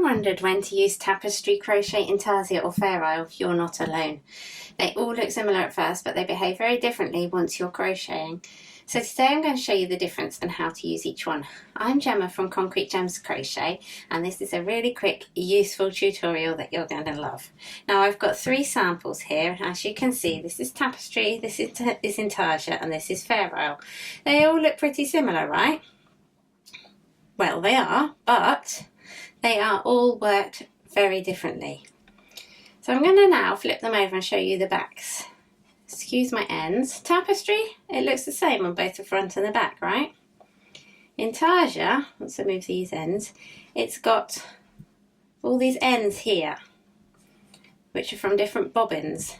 wondered when to use Tapestry, Crochet, Intarsia or Fair Isle, you're not alone. They all look similar at first, but they behave very differently once you're crocheting. So today I'm going to show you the difference and how to use each one. I'm Gemma from Concrete Gems Crochet, and this is a really quick, useful tutorial that you're going to love. Now I've got 3 samples here. As you can see, this is Tapestry, this is Intarsia, and this is Fair Isle. They all look pretty similar, right? Well, they are, but they are all worked very differently. So I'm going to now flip them over and show you the backs. Excuse my ends. Tapestry, it looks the same on both the front and the back, right? Intarsia, once I move these ends, it's got all these ends here, which are from different bobbins.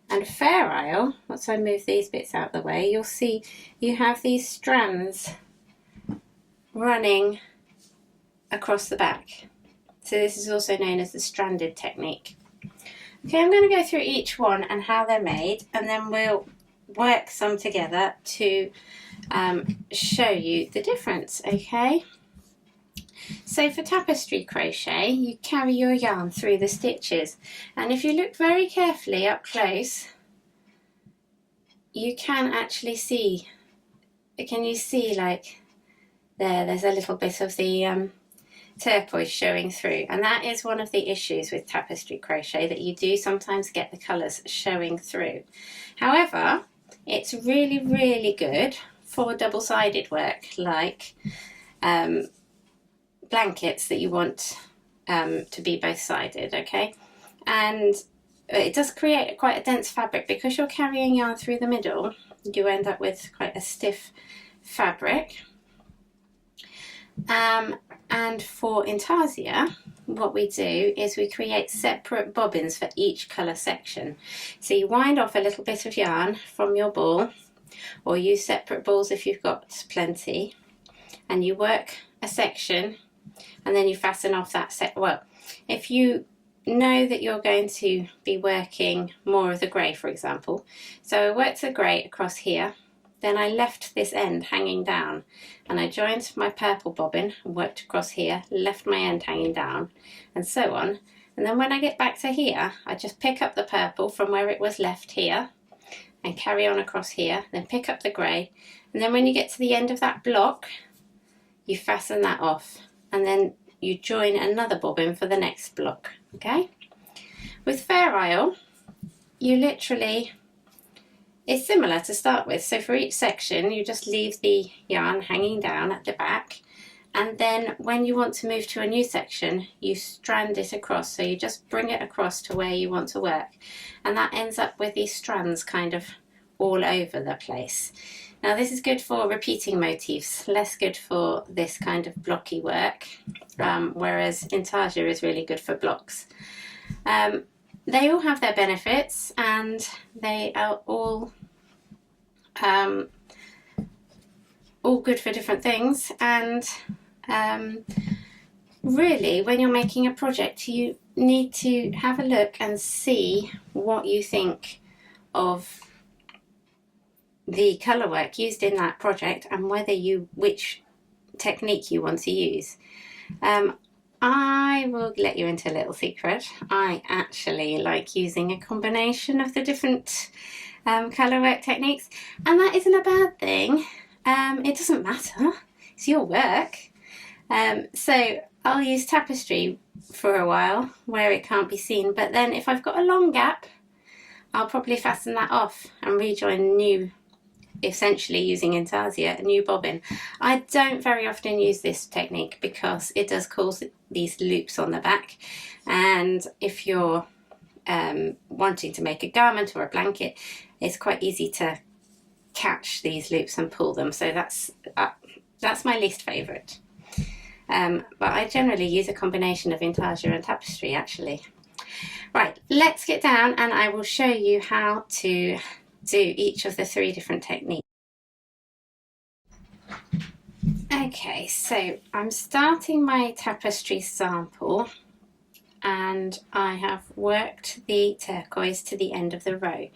And Fair Isle, once I move these bits out of the way, you'll see you have these strands running across the back. So this is also known as the stranded technique. Okay, I'm going to go through each one and how they're made, and then we'll work some together to show you the difference, okay? So for tapestry crochet, you carry your yarn through the stitches, and if you look very carefully up close, you can actually see, can you see like there's a little bit of the turquoise showing through, and that is one of the issues with tapestry crochet, that you do sometimes get the colours showing through. However, it's really good for double-sided work, like blankets that you want to be both-sided, okay? And it does create quite a dense fabric. Because you're carrying yarn through the middle, you end up with quite a stiff fabric. And for Intarsia, what we do is we create separate bobbins for each colour section. So you wind off a little bit of yarn from your ball, or use separate balls if you've got plenty, and you work a section, and then you fasten off that well, if you know that you're going to be working more of the grey, for example, so I worked the grey across here. Then I left this end hanging down, and I joined my purple bobbin and worked across here, left my end hanging down, and so on. And then when I get back to here, I just pick up the purple from where it was left here and carry on across here, then pick up the grey, and then when you get to the end of that block, you fasten that off, and then you join another bobbin for the next block, okay? With Fair Isle, you literally, it's similar to start with. So for each section, you just leave the yarn hanging down at the back, and then when you want to move to a new section, you strand it across. So you just bring it across to where you want to work, and that ends up with these strands kind of all over the place. Now this is good for repeating motifs, less good for this kind of blocky work, whereas Intarsia is really good for blocks. They all have their benefits, and they are all good for different things. And really, when you're making a project, you need to have a look and see what you think of the colour work used in that project, and which technique you want to use. I will let you into a little secret. I actually like using a combination of the different colour work techniques, and that isn't a bad thing. It doesn't matter, it's your work. So I'll use tapestry for a while where it can't be seen, but then if I've got a long gap, I'll probably fasten that off and rejoin new, essentially using Intarsia, a new bobbin. I don't very often use this technique because it does cause these loops on the back, and if you're wanting to make a garment or a blanket, it's quite easy to catch these loops and pull them. So that's my least favourite. But I generally use a combination of Intarsia and tapestry, actually. Right, let's get down and I will show you how to do each of the 3 different techniques. Okay, so I'm starting my tapestry sample, and I have worked the turquoise to the end of the row.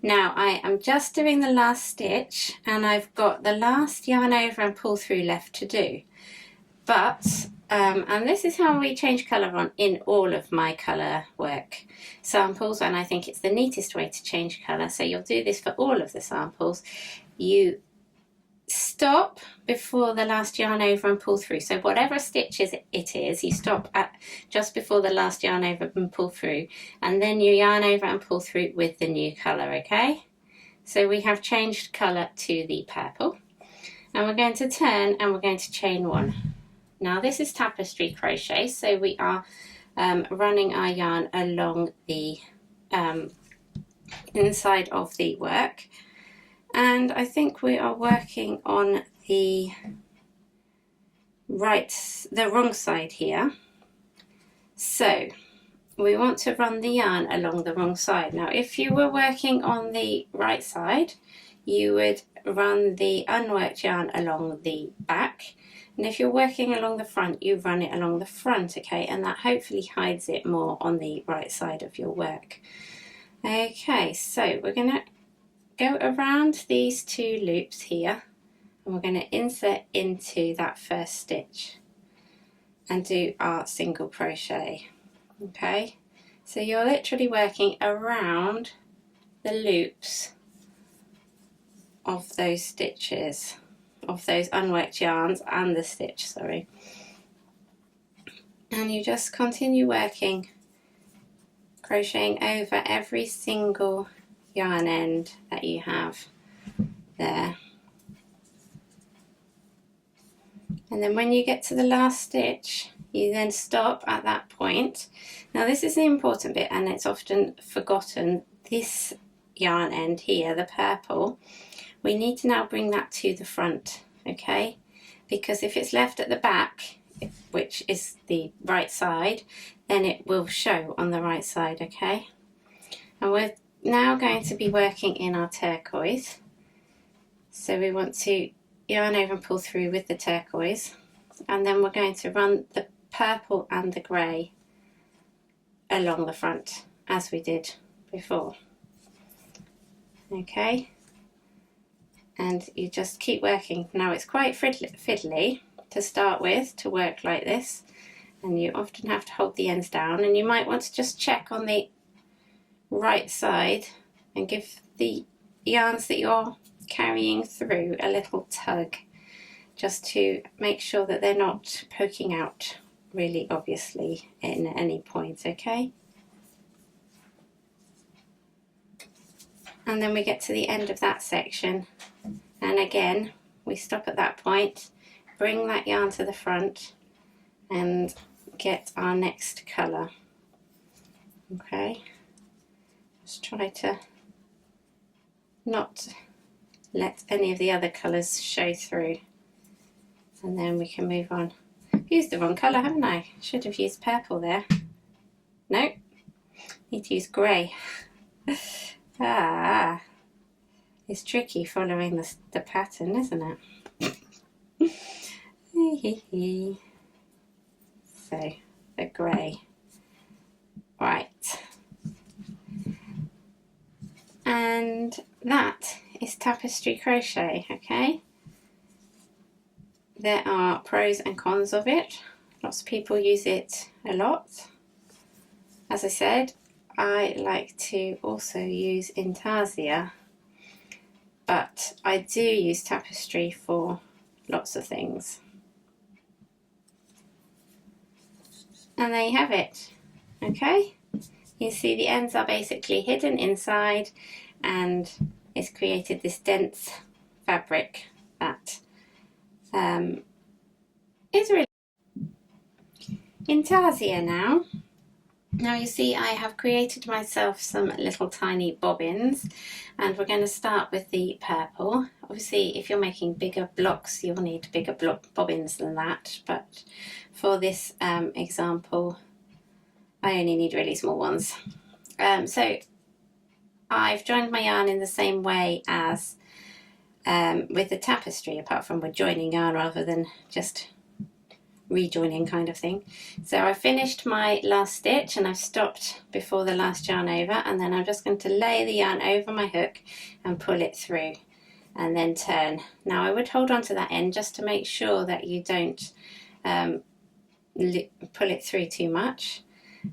Now I am just doing the last stitch, and I've got the last yarn over and pull through left to do, but And this is how we change colour on in all of my colour work samples, and I think it's the neatest way to change colour. So you'll do this for all of the samples. You stop before the last yarn over and pull through. So whatever stitches it is, you stop at just before the last yarn over and pull through, and then you yarn over and pull through with the new colour, okay? So we have changed colour to the purple, and we're going to turn and we're going to chain one. Now this is tapestry crochet, so we are running our yarn along the inside of the work, and I think we are working on the wrong side here. So we want to run the yarn along the wrong side. Now if you were working on the right side, you would run the unworked yarn along the back, and if you're working along the front, you run it along the front, okay, and that hopefully hides it more on the right side of your work. Okay, so we're going to go around these two loops here, and we're going to insert into that first stitch and do our single crochet. Okay, so you're literally working around the loops of those stitches, of those unworked yarns and the stitch, sorry. And you just continue working, crocheting over every single yarn end that you have there. And then when you get to the last stitch, you then stop at that point. Now this is the important bit, and it's often forgotten. This yarn end here, the purple, we need to now bring that to the front, okay? Because if it's left at the back, which is the right side, then it will show on the right side, okay? And we're now going to be working in our turquoise. So we want to yarn over and pull through with the turquoise, and then we're going to run the purple and the grey along the front as we did before. Okay, and you just keep working. Now it's quite fiddly to start with, to work like this, and you often have to hold the ends down, and you might want to just check on the right side and give the yarns that you're carrying through a little tug, just to make sure that they're not poking out really obviously in any point, okay? And then we get to the end of that section, and again we stop at that point, bring that yarn to the front and get our next colour. Okay, just try to not let any of the other colours show through, and then we can move on. I've used the wrong colour, haven't I? Should have used purple there. No, need to use grey. Ah, it's tricky following the pattern, isn't it? So, the grey. Right. And that is tapestry crochet, okay? There are pros and cons of it. Lots of people use it a lot. As I said, I like to also use Intarsia, but I do use tapestry for lots of things. And there you have it, okay? You see the ends are basically hidden inside, and it's created this dense fabric that is really Intarsia now. Now you see I have created myself some little tiny bobbins, and we're going to start with the purple. Obviously if you're making bigger blocks you'll need bigger bobbins than that, but for this example I only need really small ones. So I've joined my yarn in the same way as with the tapestry, apart from we're joining yarn rather than just rejoining kind of thing. So I finished my last stitch and I've stopped before the last yarn over, and then I'm just going to lay the yarn over my hook and pull it through and then turn. Now I would hold on to that end just to make sure that you don't pull it through too much.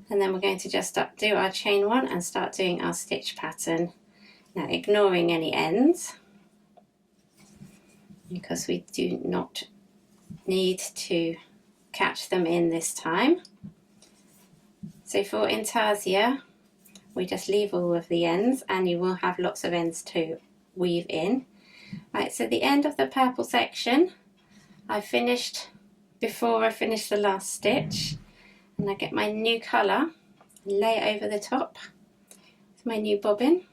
And then we're going to just do our chain 1 and start doing our stitch pattern. Now, ignoring any ends, because we do not need to catch them in this time. So for Intarsia, we just leave all of the ends, and you will have lots of ends to weave in. Right, so the end of the purple section, I finished before I finished the last stitch, and I get my new colour, lay it over the top with my new bobbin.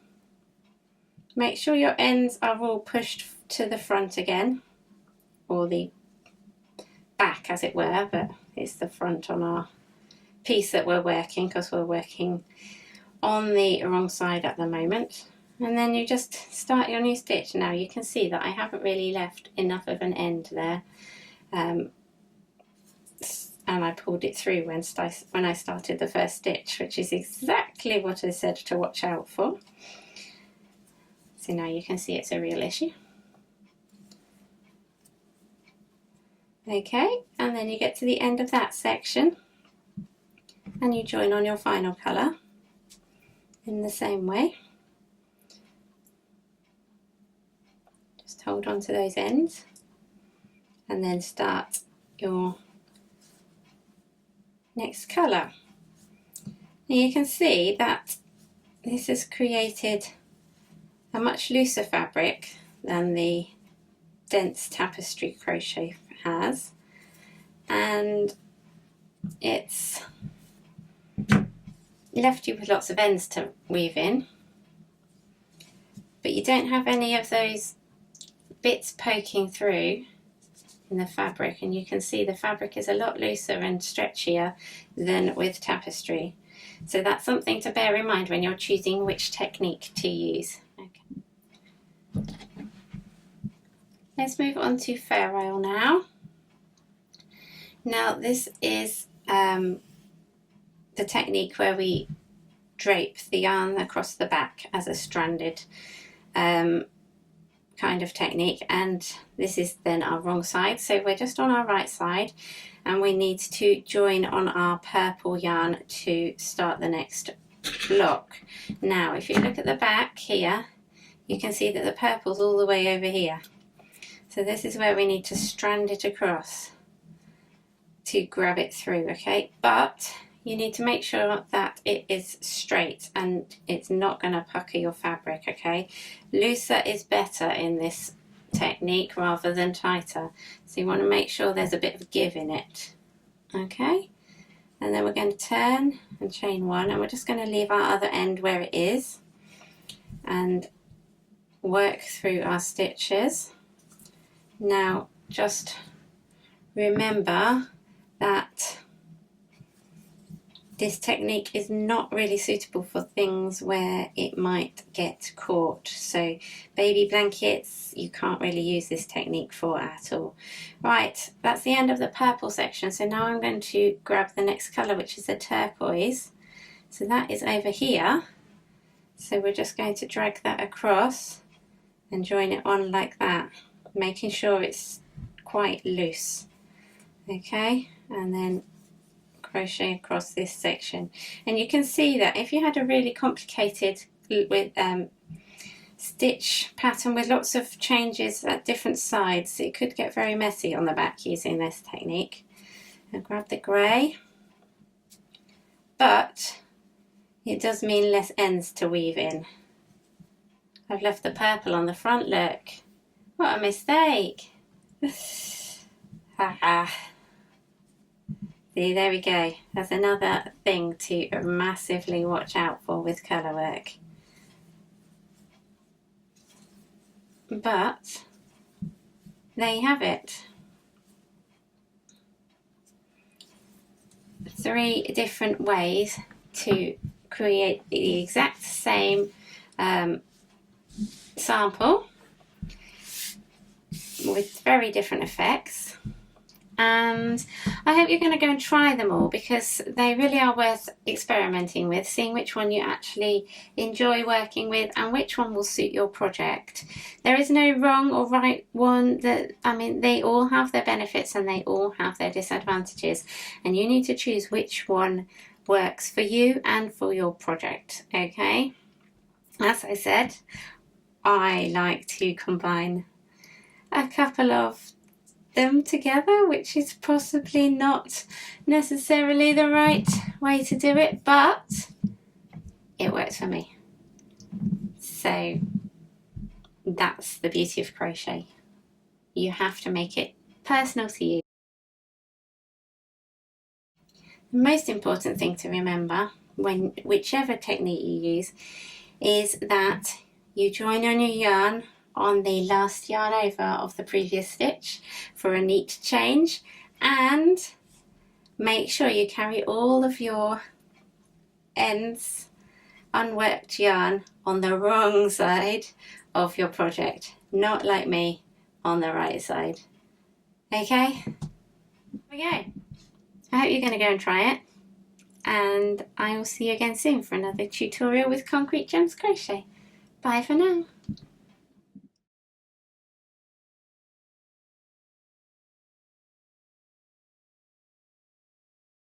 Make sure your ends are all pushed to the front again, or the back as it were, but it's the front on our piece that we're working, because we're working on the wrong side at the moment. And then you just start your new stitch. Now you can see that I haven't really left enough of an end there, and I pulled it through when I started the first stitch, which is exactly what I said to watch out for. So now you can see it's a real issue. Okay, and then you get to the end of that section and you join on your final colour in the same way. Just hold on to those ends and then start your next colour. And you can see that this has created a much looser fabric than the dense tapestry crochet has, and it's left you with lots of ends to weave in, but you don't have any of those bits poking through in the fabric, and you can see the fabric is a lot looser and stretchier than with tapestry. So that's something to bear in mind when you're choosing which technique to use. Okay. Let's move on to Fair Isle now. Now this is the technique where we drape the yarn across the back as a stranded kind of technique, and this is then our wrong side, so we're just on our right side and we need to join on our purple yarn to start the next block. Now if you look at the back here, you can see that the purple's all the way over here, so this is where we need to strand it across to grab it through. Okay, but you need to make sure that it is straight and it's not going to pucker your fabric. Okay, looser is better in this technique rather than tighter, so you want to make sure there's a bit of give in it. Okay, and then we're going to turn and chain 1, and we're just going to leave our other end where it is and work through our stitches. Now just remember that this technique is not really suitable for things where it might get caught. So baby blankets, you can't really use this technique for at all. Right, that's the end of the purple section. So now I'm going to grab the next colour, which is a turquoise. So that is over here. So we're just going to drag that across and join it on like that, making sure it's quite loose. Okay, and then crochet across this section, and you can see that if you had a really complicated stitch pattern with lots of changes at different sides, it could get very messy on the back using this technique. And grab the grey, but it does mean less ends to weave in. I've left the purple on the front, look, what a mistake. Haha. See, there we go. That's another thing to massively watch out for with colour work. But there you have it. 3 different ways to create the exact same sample with very different effects, and I hope you're going to go and try them all, because they really are worth experimenting with, seeing which one you actually enjoy working with and which one will suit your project. There is no wrong or right one. They all have their benefits and they all have their disadvantages, and you need to choose which one works for you and for your project. Okay, as I said, I like to combine a couple of them together, which is possibly not necessarily the right way to do it, but it works for me. So that's the beauty of crochet. You have to make it personal to you. The most important thing to remember, whichever technique you use, is that you join on your yarn on the last yarn over of the previous stitch for a neat change, and make sure you carry all of your ends unworked yarn on the wrong side of your project, not like me on the right side. Okay, here we go. I hope you're going to go and try it, and I will see you again soon for another tutorial with Concrete Gems Crochet. Bye for now.